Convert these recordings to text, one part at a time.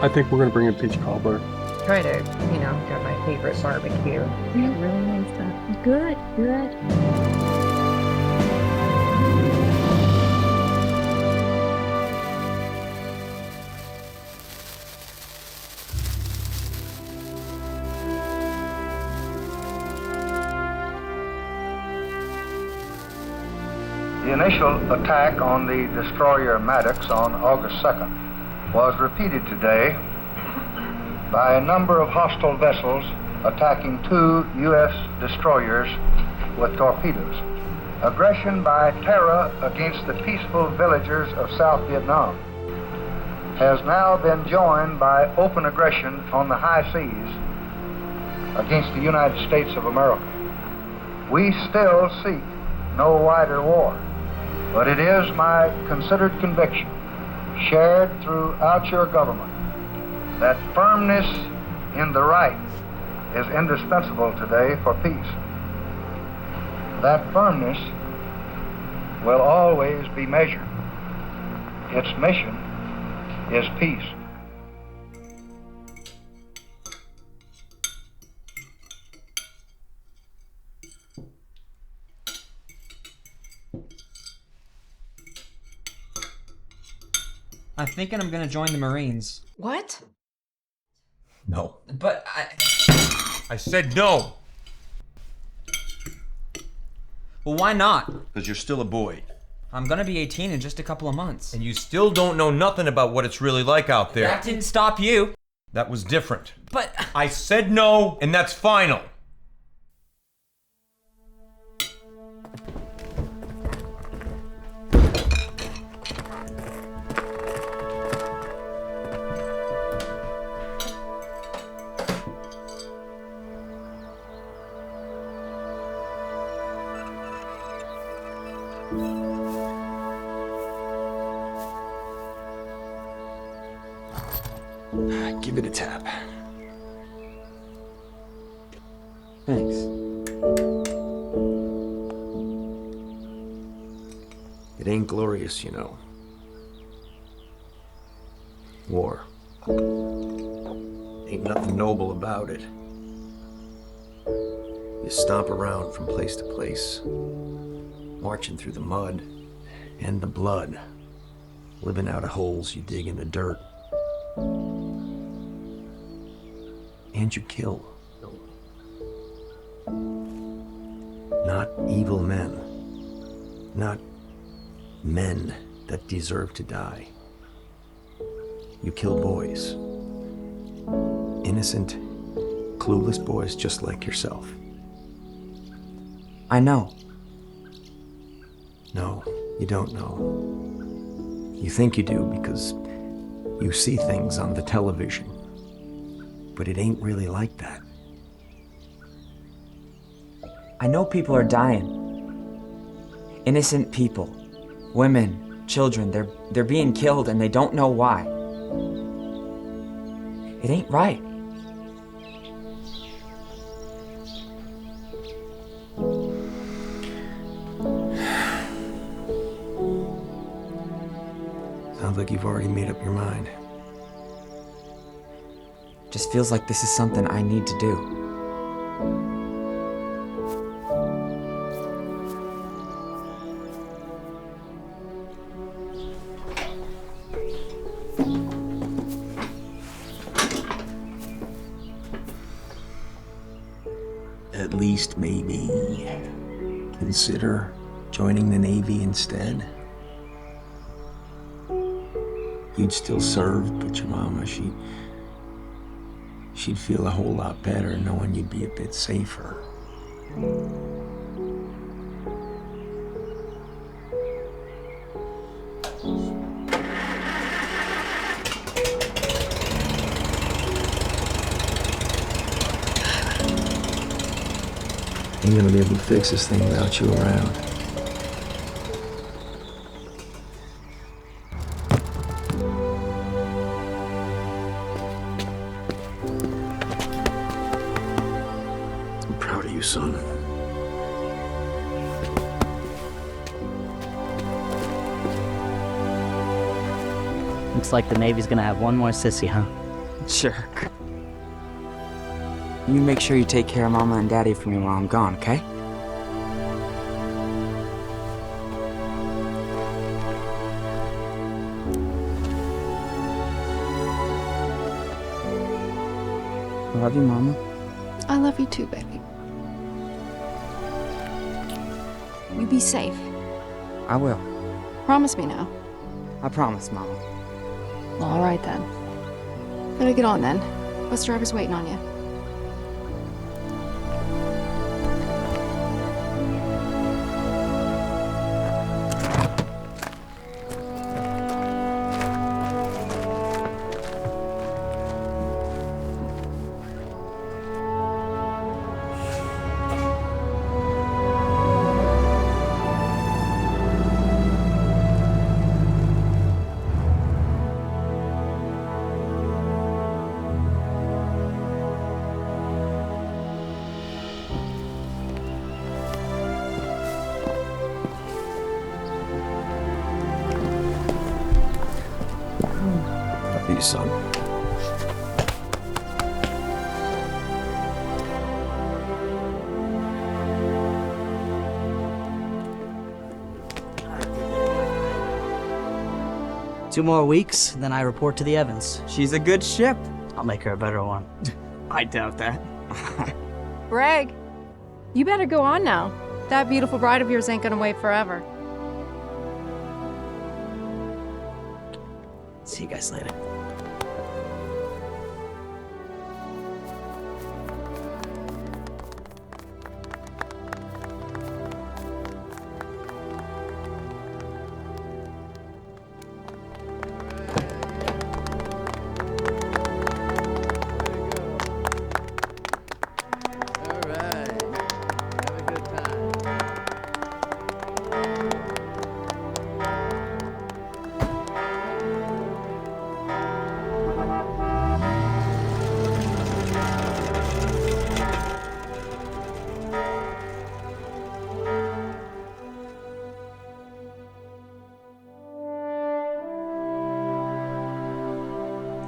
I think we're gonna bring in peach cobbler. Try to, get my favorite barbecue. Yeah, really nice stuff. Good, good. The initial attack on the destroyer Maddox on August 2nd was repeated today by a number of hostile vessels attacking two U.S. destroyers with torpedoes. Aggression by terror against the peaceful villagers of South Vietnam has now been joined by open aggression on the high seas against the United States of America. We still seek no wider war, but it is my considered conviction, shared throughout your government, that firmness in the right is indispensable today for peace. That firmness will always be measured. Its mission is peace. I'm thinking I'm gonna join the Marines. What? No. But I said no! well, why not? Because you're still a boy. I'm gonna be 18 in just a couple of months. And you still don't know nothing about what it's really like out there. That didn't stop you. That was different. But I said no, and that's final. Give it a tap. thanks. It ain't glorious, you know. War. Ain't nothing noble about it. You stomp around from place to place, marching through the mud and the blood, living out of holes you dig in the dirt. And you kill. Not evil men. Not men that deserve to die. You kill boys. Innocent, clueless boys just like yourself. I know. No, you don't know. You think you do because you see things on the television. But it ain't really like that. I know people are dying. Innocent people. Women, children, they're being killed and they don't know why. It ain't right. Sounds like you've already made up your mind. Just feels like this is something I need to do. At least maybe consider joining the Navy instead. You'd still serve, but your mama, she'd feel a whole lot better knowing you'd be a bit safer. Ain't gonna be able to fix this thing without you around. I'm proud of you, son. Looks like the Navy's gonna have one more sissy, huh? Jerk. You make sure you take care of Mama and Daddy for me while I'm gone, okay? I love you, Mama. I love you too, baby. You be safe. I will. Promise me now. I promise, Mama. Well, all right then. Better get on then. Bus driver's waiting on you. Peace, son. Two more weeks, then I report to the Evans. She's a good ship. I'll make her a better one. I doubt that. Greg, you better go on now. That beautiful bride of yours ain't gonna wait forever. See you guys later.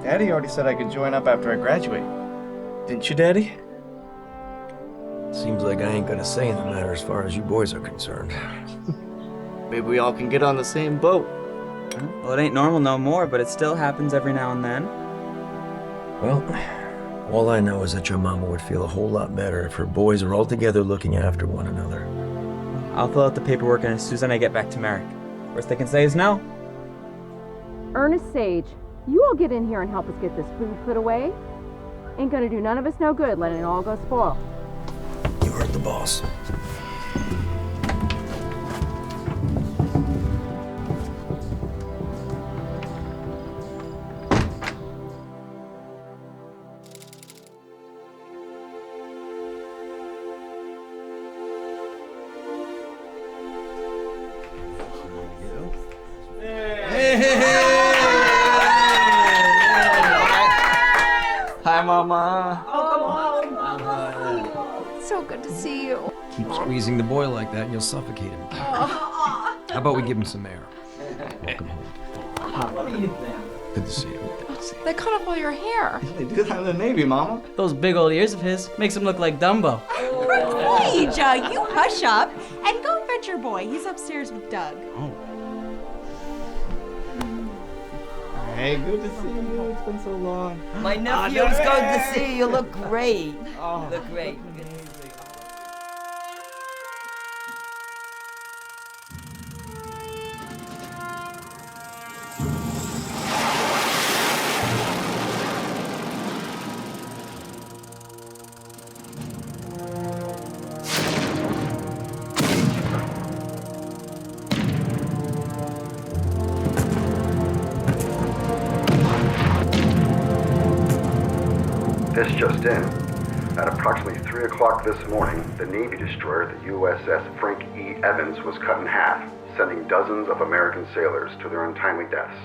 Daddy already said I could join up after I graduate. Didn't you, Daddy? Seems like I ain't got a say in the matter as far as you boys are concerned. Maybe we all can get on the same boat. Well, it ain't normal no more, but it still happens every now and then. Well, all I know is that your mama would feel a whole lot better if her boys are all together looking after one another. I'll fill out the paperwork and as soon as I get back to Merrick. Worst they can say is no. Ernest Sage, you all get in here and help us get this food put away. Ain't gonna do none of us no good letting it all go spoil. You heard the boss. Hi, Mama. So good to see you. Keep squeezing the boy like that and you'll suffocate him. How about we give him some air? Welcome home. Good to see you. They cut off all your hair. They do that in the Navy, Mama. Those big old ears of his makes him look like Dumbo. Hey, Joe, you hush up and go fetch your boy. He's upstairs with Doug. Oh. Hey, good to see you. It's been so long. My nephew's good to see you. Look great. Oh, Look great. This just in. At approximately 3 o'clock this morning, the Navy destroyer, the USS Frank E. Evans, was cut in half, sending dozens of American sailors to their untimely deaths.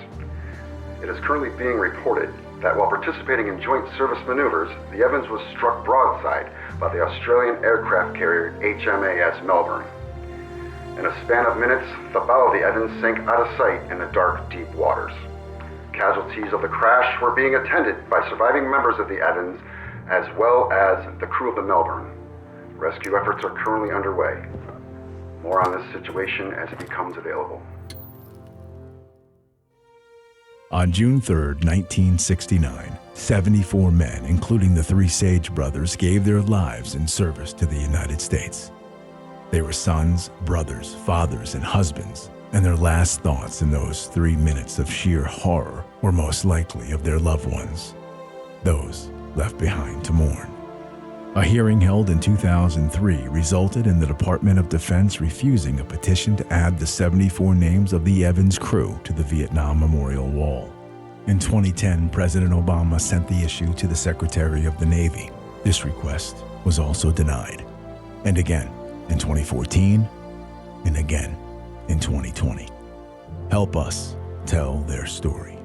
It is currently being reported that while participating in joint service maneuvers, the Evans was struck broadside by the Australian aircraft carrier HMAS Melbourne. In a span of minutes, the bow of the Evans sank out of sight in the dark, deep waters. Casualties of the crash were being attended by surviving members of the Evans as well as the crew of the Melbourne. Rescue efforts are currently underway. More on this situation as it becomes available. On June 3, 1969, 74 men, including the three Sage brothers, gave their lives in service to the United States. They were sons, brothers, fathers, and husbands, and their last thoughts in those 3 minutes of sheer horror were most likely of their loved ones, those left behind to mourn. A hearing held in 2003 resulted in the Department of Defense refusing a petition to add the 74 names of the Evans crew to the Vietnam Memorial Wall. In 2010, President Obama sent the issue to the Secretary of the Navy. This request was also denied. And again in 2014, and again in 2020. Help us tell their story.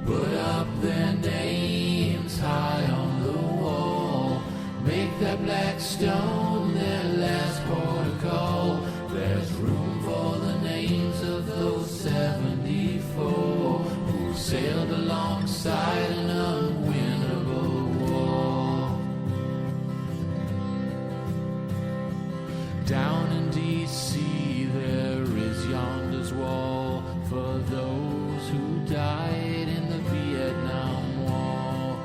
Put up their names high on the wall. Make that black stone their last protocol. There's room for the names of those 74 who sailed alongside an unwinnable war. Down in D.C. there is yonder's wall for those who died in the Vietnam War.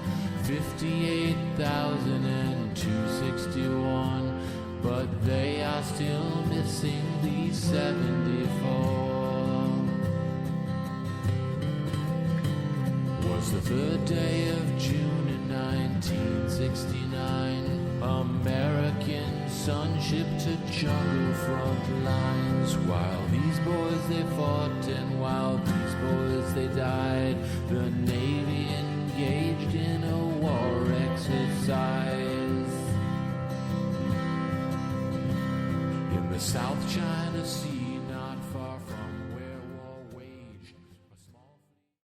58,261, but they are still missing these 74. Was the 3rd day of June in 1969. American sun shipped to jungle front lines. While these boys they fought and while these boys they died, the Navy engaged in a war exercise in the South China Sea.